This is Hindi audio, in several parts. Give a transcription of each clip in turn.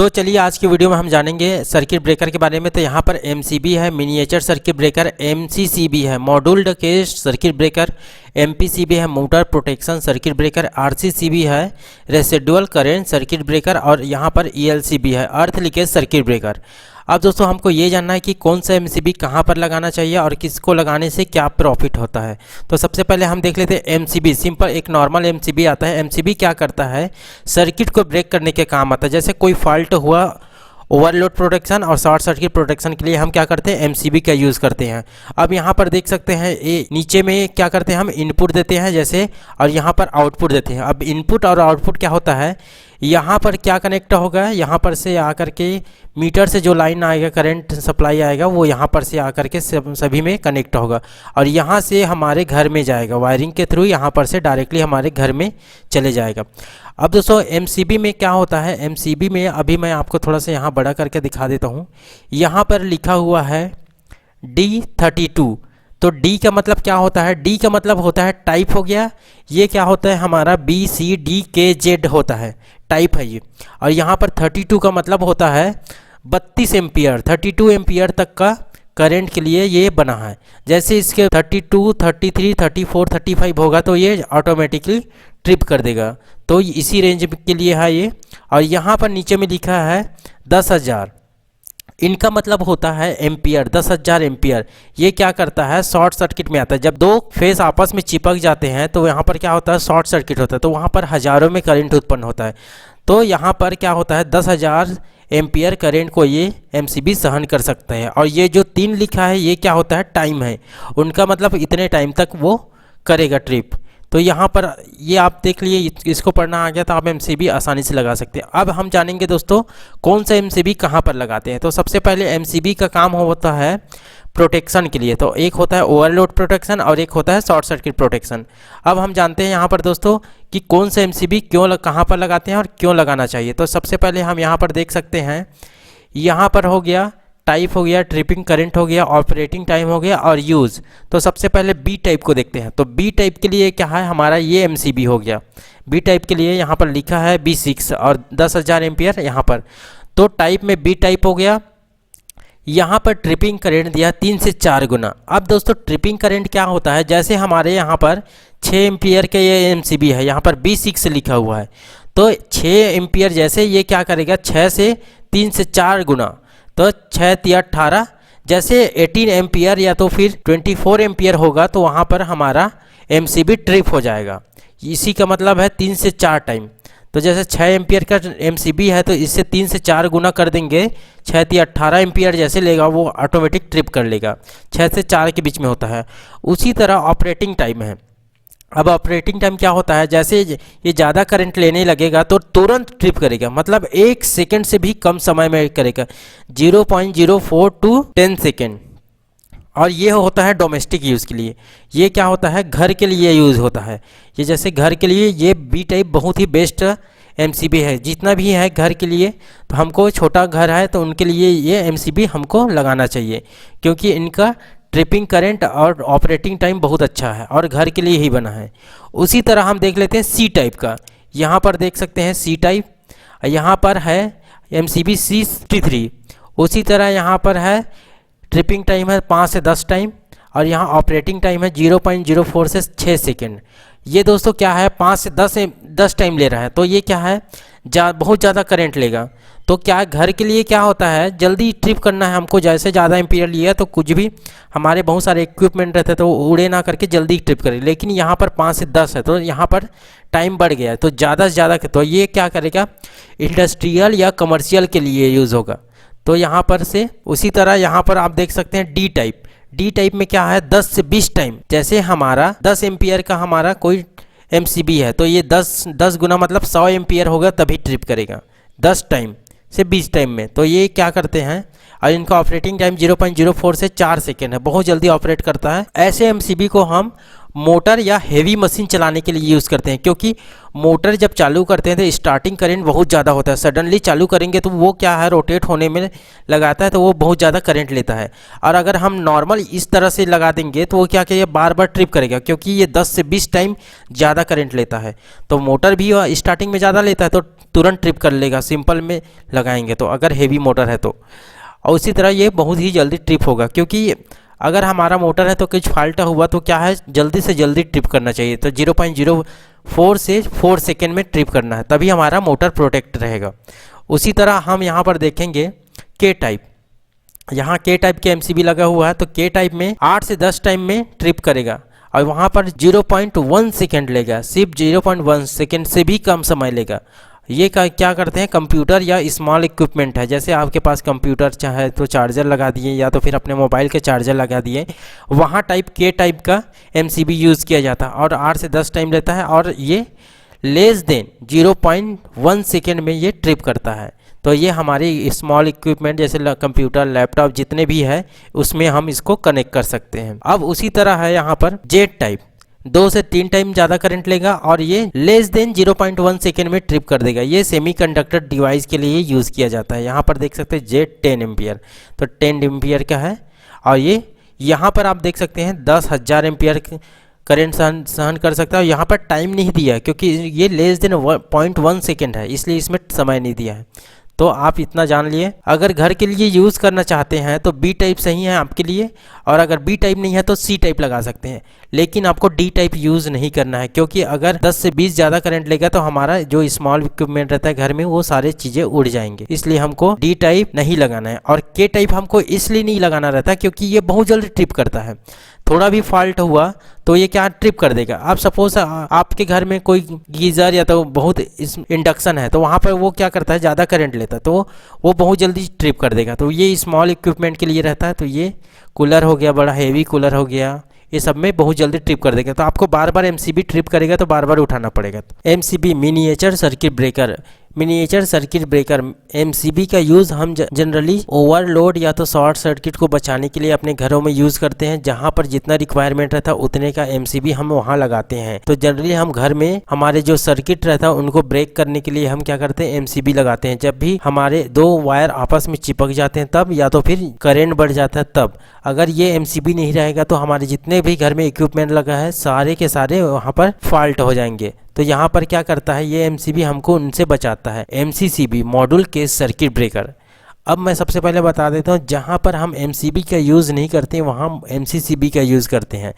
तो चलिए आज की वीडियो में हम जानेंगे सर्किट ब्रेकर के बारे में। तो यहाँ पर एमसीबी है, मिनिएचर सर्किट ब्रेकर, एमसीसीबी है, मॉड्यूल्ड के सर्किट ब्रेकर, एमपीसीबी है, motor protection circuit breaker, RCCB है, रेसिडुअल करंट सर्किट ब्रेकर, और यहाँ पर ईएलसीबी है, अर्थ लीकेज सर्किट ब्रेकर। अब दोस्तों हमको ये जानना है कि कौन सा एमसीबी कहाँ पर लगाना चाहिए और किसको लगाने से क्या प्रॉफिट होता है। तो सबसे पहले हम देख लेते हैं एमसीबी। सिंपल एक नॉर्मल एमसीबी आता है। एमसीबी क्या करता है, सर्किट को ब्रेक करने के काम आता है। जैसे कोई फॉल्ट हुआ, ओवरलोड प्रोटेक्शन और शॉर्ट सर्किट प्रोटेक्शन के लिए हम क्या करते हैं, एमसीबी का यूज़ करते हैं। अब यहाँ पर देख सकते हैं ये नीचे में क्या करते हैं, हम इनपुट देते हैं जैसे, और यहाँ पर आउटपुट देते हैं। अब इनपुट और आउटपुट क्या होता है, यहाँ पर क्या कनेक्ट होगा, यहाँ पर से आकर के मीटर से जो लाइन आएगा, करंट सप्लाई आएगा, वो यहाँ पर से आकर के सभी में कनेक्ट होगा और यहाँ से हमारे घर में जाएगा वायरिंग के थ्रू, यहाँ पर से डायरेक्टली हमारे घर में चले जाएगा। अब दोस्तों एमसीबी में क्या होता है, एमसीबी में अभी मैं आपको थोड़ा सा यहाँ बड़ा करके दिखा देता हूँ। यहाँ पर लिखा हुआ है D32। तो डी का मतलब क्या होता है, डी का मतलब होता है टाइप हो गया। ये क्या होता है हमारा BCDKZ होता है, टाइप है ये। और यहाँ पर 32 का मतलब होता है 32 एम्पियर, 32 एम्पियर तक का करंट के लिए ये बना है। जैसे इसके 32, 33, 34, 35 होगा तो ये ऑटोमेटिकली ट्रिप कर देगा। तो इसी रेंज के लिए है ये। और यहाँ पर नीचे में लिखा है 10,000, इनका मतलब होता है एम्पियर, 10,000 एम्पियर। ये क्या करता है, शॉर्ट सर्किट में आता है। जब दो फेस आपस में चिपक जाते हैं तो यहाँ पर क्या होता है, शॉर्ट सर्किट होता है, तो वहाँ पर हज़ारों में करंट उत्पन्न होता है। तो यहाँ पर क्या होता है, 10,000 एम्पियर करंट को ये एमसीबी सहन कर सकते हैं। और ये जो 3 लिखा है ये क्या होता है, टाइम है, उनका मतलब इतने टाइम तक वो करेगा ट्रिप। तो यहाँ पर ये आप देख लिए, इसको पढ़ना आ गया तो आप एमसीबी आसानी से लगा सकते हैं। अब हम जानेंगे दोस्तों कौन सा एमसीबी कहाँ पर लगाते हैं। तो सबसे पहले एमसीबी का काम होता है प्रोटेक्शन के लिए। तो एक होता है ओवरलोड प्रोटेक्शन और एक होता है शॉर्ट सर्किट प्रोटेक्शन। अब हम जानते हैं यहाँ पर दोस्तों कि कौन सा एमसीबी कहाँ पर लगाते हैं और क्यों लगाना चाहिए। तो सबसे पहले हम यहाँ पर देख सकते हैं, यहाँ पर हो गया टाइप, हो गया ट्रिपिंग करंट, हो गया ऑपरेटिंग टाइम, हो गया और यूज़। तो सबसे पहले बी टाइप को देखते हैं। तो बी टाइप के लिए क्या है हमारा, ये एमसीबी हो गया। बी टाइप के लिए यहाँ पर लिखा है B6 और 10,000 एम्पियर यहाँ पर। तो टाइप में बी टाइप हो गया। यहाँ पर ट्रिपिंग करंट दिया 3 से 4 गुना। अब दोस्तों ट्रिपिंग करंट क्या होता है, जैसे हमारे यहाँ पर 6 एम्पियर के ये एमसीबी है, यहाँ पर B6 लिखा हुआ है। तो 6 एम्पियर जैसे ये क्या करेगा, 6 से 3 से 4 गुना, तो 6 × 18, जैसे 18 एम्पियर या तो फिर 24 एम्पियर होगा तो वहाँ पर हमारा एमसीबी ट्रिप हो जाएगा। इसी का मतलब है 3 से 4 टाइम। तो जैसे 6 एम्पियर का एमसीबी है तो इससे 3 से 4 गुना कर देंगे, 6 × 18 एम्पियर जैसे लेगा वो ऑटोमेटिक ट्रिप कर लेगा। 6 से 4 के बीच में होता है। उसी तरह ऑपरेटिंग टाइम है। अब ऑपरेटिंग टाइम क्या होता है, जैसे ये ज़्यादा करंट लेने लगेगा तो तुरंत ट्रिप करेगा, मतलब 1 सेकेंड से भी कम समय में करेगा, 0.04 to 10 सेकेंड। और ये होता है डोमेस्टिक यूज़ के लिए। ये क्या होता है, घर के लिए यूज़ होता है। ये जैसे घर के लिए ये बी टाइप बहुत ही बेस्ट एमसीबी है। जितना भी है घर के लिए, तो हमको छोटा घर है तो उनके लिए ये एमसीबी हमको लगाना चाहिए, क्योंकि इनका ट्रिपिंग करंट और ऑपरेटिंग टाइम बहुत अच्छा है और घर के लिए ही बना है। उसी तरह हम देख लेते हैं सी टाइप का। यहाँ पर देख सकते हैं सी टाइप, यहाँ पर है एमसीबी C63। उसी तरह यहाँ पर है ट्रिपिंग टाइम है 5 से 10 टाइम और यहाँ ऑपरेटिंग टाइम है 0.04 से 6 सेकेंड। ये दोस्तों क्या है, 5 से 10 टाइम ले रहा है, तो ये क्या है, बहुत ज़्यादा करंट लेगा। तो क्या घर के लिए क्या होता है, जल्दी ट्रिप करना है हमको, जैसे ज़्यादा एम्पियर लिया तो कुछ भी हमारे बहुत सारे इक्विपमेंट रहते हैं तो उड़े ना करके जल्दी ट्रिप करे। लेकिन यहाँ पर 5 से 10 है तो यहाँ पर टाइम बढ़ गया है, तो ज़्यादा से ज़्यादा तो ये क्या करेगा, इंडस्ट्रियल या कमर्शियल के लिए यूज़ होगा। तो यहाँ पर से उसी तरह यहाँ पर आप देख सकते हैं डी टाइप। डी टाइप में क्या है, 10 से 20 टाइम। जैसे हमारा 10 एम्पियर का हमारा कोई एमसीबी है तो ये 10 गुना मतलब 100 एम्पियर होगा तभी ट्रिप करेगा, 10 टाइम से 20 टाइम में। तो ये क्या करते हैं, और इनका ऑपरेटिंग टाइम 0.04 से 4 सेकेंड है, बहुत जल्दी ऑपरेट करता है। ऐसे एमसीबी को हम मोटर या हेवी मशीन चलाने के लिए यूज़ करते हैं, क्योंकि मोटर जब चालू करते हैं तो स्टार्टिंग करंट बहुत ज़्यादा होता है। सडनली चालू करेंगे तो वो क्या है, रोटेट होने में लगाता है तो वो बहुत ज़्यादा करंट लेता है। और अगर हम नॉर्मल इस तरह से लगा देंगे तो वो क्या करेगा, बार बार ट्रिप करेगा, क्योंकि ये 10 से 20 टाइम ज़्यादा करंट लेता है। तो मोटर भी स्टार्टिंग में ज़्यादा लेता है तो तुरंत ट्रिप कर लेगा सिंपल में लगाएंगे तो, अगर हेवी मोटर है तो। और उसी तरह ये बहुत ही जल्दी ट्रिप होगा, क्योंकि अगर हमारा मोटर है तो कुछ फाल्ट हुआ तो क्या है, जल्दी से जल्दी ट्रिप करना चाहिए। तो 0.04 से 4 सेकेंड में ट्रिप करना है, तभी हमारा मोटर प्रोटेक्ट रहेगा। उसी तरह हम यहाँ पर देखेंगे के टाइप। यहाँ के टाइप के एमसीबी लगा हुआ है, तो के टाइप में 8 से 10 टाइम में ट्रिप करेगा और वहाँ पर 0.1 सेकेंड लेगा, सिर्फ 0.1 सेकेंड से भी कम समय लेगा। ये क्या करते हैं, कंप्यूटर या स्मॉल इक्विपमेंट है, जैसे आपके पास कंप्यूटर चाहे तो चार्जर लगा दिए या तो फिर अपने मोबाइल के चार्जर लगा दिए, वहाँ के टाइप का एमसीबी यूज़ किया जाता है और 8 से 10 टाइम लेता है और ये लेस देन 0.1 सेकेंड में ये ट्रिप करता है। तो ये हमारी स्मॉल इक्विपमेंट जैसे कंप्यूटर, लैपटॉप जितने भी है उसमें हम इसको कनेक्ट कर सकते हैं। अब उसी तरह है यहाँ पर जेट टाइप, 2 से 3 टाइम ज़्यादा करंट लेगा और ये लेस देन 0.1 सेकेंड में ट्रिप कर देगा। ये सेमीकंडक्टर डिवाइस के लिए यूज़ किया जाता है। यहाँ पर देख सकते हैं जेट 10 एम्पियर, तो 10 एम्पियर का है और ये यहाँ पर आप देख सकते हैं 10,000 एम्पियर करंट सहन कर सकता है। और यहाँ पर टाइम नहीं दिया है क्योंकि ये लेस देन 0.1 सेकेंड है, इसलिए इसमें समय नहीं दिया है। तो आप इतना जान लिए। अगर घर के लिए यूज़ करना चाहते हैं तो बी टाइप सही है आपके लिए, और अगर बी टाइप नहीं है तो सी टाइप लगा सकते हैं, लेकिन आपको डी टाइप यूज़ नहीं करना है, क्योंकि अगर 10 से 20 ज़्यादा करंट लेगा तो हमारा जो स्मॉल इक्विपमेंट रहता है घर में वो सारे चीज़ें उड़ जाएंगे, इसलिए हमको डी टाइप नहीं लगाना है। और के टाइप हमको इसलिए नहीं लगाना रहता क्योंकि ये बहुत जल्दी ट्रिप करता है। थोड़ा भी फॉल्ट हुआ तो ये क्या ट्रिप कर देगा। आप सपोज आपके घर में कोई गीज़र या तो बहुत इंडक्शन है तो वहाँ पर वो क्या करता है, ज़्यादा करंट लेता है तो वो बहुत जल्दी ट्रिप कर देगा। तो ये स्मॉल इक्विपमेंट के लिए रहता है। तो ये कूलर हो गया, बड़ा हेवी कूलर हो गया, ये सब में बहुत जल्दी ट्रिप कर देगा। तो आपको बार बार एमसीबी ट्रिप करेगा तो बार बार उठाना पड़ेगा। MCB miniature circuit breaker, miniature circuit breaker MCB का यूज़ हम जनरली ओवरलोड या तो शॉर्ट सर्किट को बचाने के लिए अपने घरों में यूज़ करते हैं। जहां पर जितना रिक्वायरमेंट रहता है उतने का एमसीबी हम वहां लगाते हैं। तो जनरली हम घर में हमारे जो सर्किट रहता है उनको ब्रेक करने के लिए हम क्या करते हैं, एमसीबी लगाते हैं। जब भी हमारे 2 वायर आपस में चिपक जाते हैं तब, या तो फिर करेंट बढ़ जाता है तब। अगर ये एमसीबी नहीं रहेगा तो हमारे जितने भी घर में इक्विपमेंट लगा है सारे के सारे वहाँ पर फॉल्ट हो जाएंगे। तो यहाँ पर क्या करता है, ये एमसीबी हमको उनसे बचाता है। MCCB module case circuit breaker. अब मैं सबसे पहले बता देता हूँ, जहाँ पर हम एमसीबी का यूज़ नहीं करते हैं वहाँ हम एमसीसीबी का यूज़ करते हैं।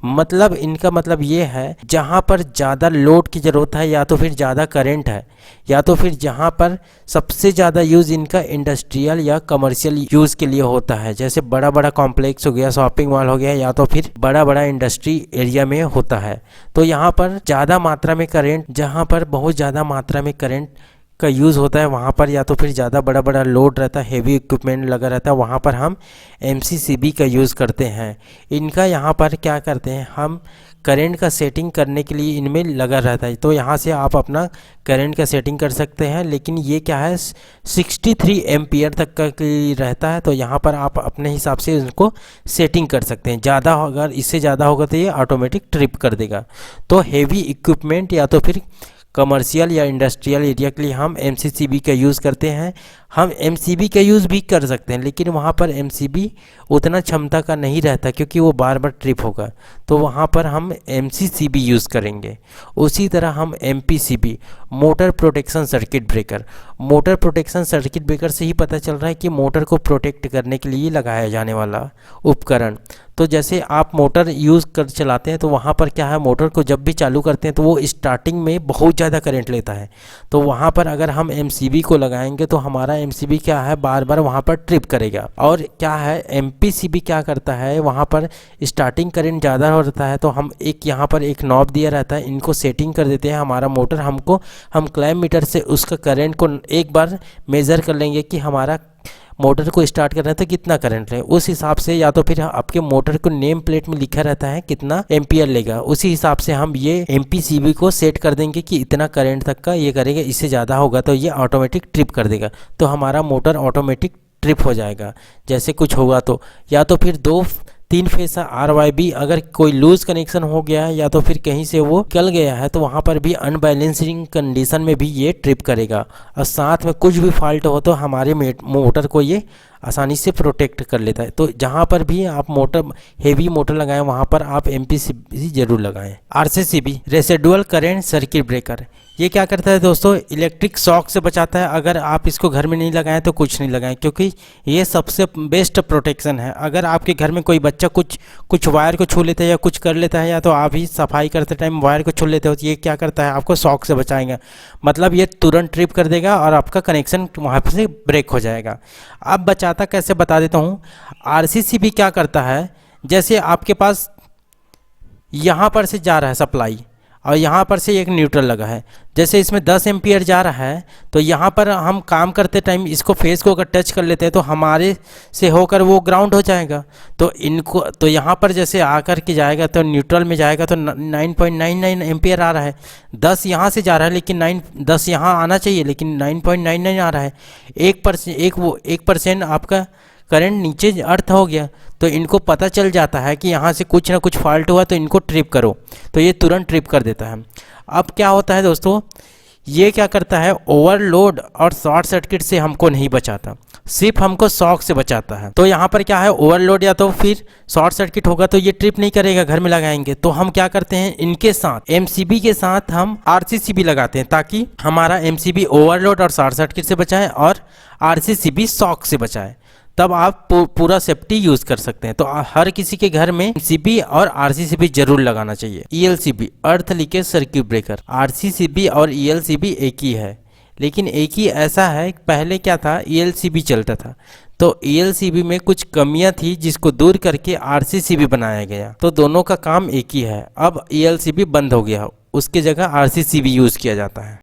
मतलब इनका मतलब ये है, जहाँ पर ज़्यादा लोड की ज़रूरत है या तो फिर ज़्यादा करंट है, या तो फिर जहाँ पर सबसे ज़्यादा यूज़ इनका इंडस्ट्रियल या कमर्शियल यूज़ के लिए होता है, जैसे बड़ा बड़ा कॉम्प्लेक्स हो गया, शॉपिंग मॉल हो गया, या तो फिर बड़ा बड़ा इंडस्ट्री एरिया में होता है। तो यहाँ पर ज़्यादा मात्रा में करंट, जहाँ पर बहुत ज़्यादा मात्रा में करंट का यूज़ होता है वहाँ पर, या तो फिर ज़्यादा बड़ा बड़ा लोड रहता है, हेवी इक्विपमेंट लगा रहता है, वहाँ पर हम एमसीसीबी का यूज़ करते हैं। इनका यहाँ पर क्या करते हैं, हम करंट का सेटिंग करने के लिए इनमें लगा रहता है। तो यहाँ से आप अपना करंट का सेटिंग कर सकते हैं, लेकिन ये क्या है 63 एम्पियर तक का रहता है। तो यहाँ पर आप अपने हिसाब से उनको सेटिंग कर सकते हैं। ज़्यादा अगर इससे ज़्यादा होगा तो ये ऑटोमेटिक ट्रिप कर देगा। तो हेवी इक्विपमेंट या तो फिर कमर्शियल या इंडस्ट्रियल एरिया के लिए हम एमसीसीबी का यूज़ करते हैं। हम एमसीबी का यूज़ भी कर सकते हैं, लेकिन वहाँ पर एमसीबी उतना क्षमता का नहीं रहता क्योंकि वो बार बार ट्रिप होगा, तो वहाँ पर हम एमसीसीबी यूज़ करेंगे। उसी तरह हम MPCB motor protection circuit breaker, motor protection circuit breaker से ही पता चल रहा है कि मोटर को प्रोटेक्ट करने के लिए लगाया जाने वाला उपकरण। तो जैसे आप मोटर यूज़ कर चलाते हैं तो वहाँ पर क्या है, मोटर को जब भी चालू करते हैं तो वो स्टार्टिंग में बहुत ज़्यादा करंट लेता है। तो वहाँ पर अगर हम एमसीबी को लगाएंगे तो हमारा एमसीबी क्या है, बार बार वहाँ पर ट्रिप करेगा। और क्या है, एमपीसीबी क्या करता है, वहाँ पर स्टार्टिंग करंट ज़्यादा होता है तो हम एक यहाँ पर एक नॉब दिया रहता है, इनको सेटिंग कर देते हैं। हमारा मोटर हम क्लैम मीटर से उसका करंट को एक बार मेज़र कर लेंगे कि हमारा मोटर को स्टार्ट करना है तो कितना करंट ले, उस हिसाब से, या तो फिर आपके मोटर को नेम प्लेट में लिखा रहता है कितना एम्पियर लेगा, उसी हिसाब से हम ये एमपीसीबी को सेट कर देंगे कि इतना करंट तक का ये करेगा, इससे ज़्यादा होगा तो ये ऑटोमेटिक ट्रिप कर देगा। तो हमारा मोटर ऑटोमेटिक ट्रिप हो जाएगा जैसे कुछ होगा तो। या तो फिर 2-3 फेस RYB अगर कोई लूज कनेक्शन हो गया है या तो फिर कहीं से वो निकल गया है तो वहाँ पर भी अनबैलेंसिंग कंडीशन में भी ये ट्रिप करेगा। और साथ में कुछ भी फॉल्ट हो तो हमारे मोटर को ये आसानी से प्रोटेक्ट कर लेता है। तो जहाँ पर भी आप हेवी मोटर लगाएं वहाँ पर आप एमपीसीबी जरूर लगाएं। RCCB residual current circuit breaker, ये क्या करता है दोस्तों, इलेक्ट्रिक शॉक से बचाता है। अगर आप इसको घर में नहीं लगाएं तो कुछ नहीं लगाएं, क्योंकि ये सबसे बेस्ट प्रोटेक्शन है। अगर आपके घर में कोई बच्चा कुछ वायर को छू लेता है या कुछ कर लेता है, या तो आप ही सफाई करते टाइम वायर को छू लेते हो, तो ये क्या करता है, आपको शॉक से बचाएगा। मतलब ये तुरंत ट्रिप कर देगा और आपका कनेक्शन वहाँ से ब्रेक हो जाएगा। अब बचाता कैसे बता देता हूँ। RCCB क्या करता है, जैसे आपके पास यहाँ पर से जा रहा है सप्लाई और यहाँ पर से एक न्यूट्रल लगा है, जैसे इसमें 10 एम्पियर जा रहा है, तो यहाँ पर हम काम करते टाइम इसको फेस को अगर टच कर लेते हैं तो हमारे से होकर वो ग्राउंड हो जाएगा। तो यहाँ पर जैसे आकर के जाएगा तो न्यूट्रल में जाएगा तो 9.99 एम्पियर आ रहा है। 10 यहाँ से जा रहा है लेकिन 10 यहाँ आना चाहिए, लेकिन 9.99 आ रहा है। 1% आपका करंट नीचे अर्थ हो गया, तो इनको पता चल जाता है कि यहाँ से कुछ ना कुछ फॉल्ट हुआ, तो इनको ट्रिप करो, तो ये तुरंत ट्रिप कर देता है। अब क्या होता है दोस्तों, ये क्या करता है, ओवरलोड और शॉर्ट सर्किट से हमको नहीं बचाता, सिर्फ हमको शॉक से बचाता है। तो यहाँ पर क्या है, ओवरलोड या तो फिर शॉर्ट सर्किट होगा तो ये ट्रिप नहीं करेगा, घर में लगाएंगे। तो हम क्या करते हैं, इनके साथ MCB के साथ हम RCCB लगाते हैं, ताकि हमारा MCB ओवरलोड और शॉर्ट सर्किट से बचाए और RCCB शॉक से बचाए। तब आप पूरा सेफ्टी यूज़ कर सकते हैं। तो हर किसी के घर में MCB और RCCB जरूर लगाना चाहिए। ELCB अर्थ लीकेज सर्किट ब्रेकर, RCCB और ELCB एक ही है, लेकिन एक ही ऐसा है, पहले क्या था, ELCB चलता था, तो ELCB में कुछ कमियां थी जिसको दूर करके RCCB बनाया गया, तो दोनों का काम एक ही है। अब ELCB बंद हो गया, उसके जगह RCCB यूज़ किया जाता है।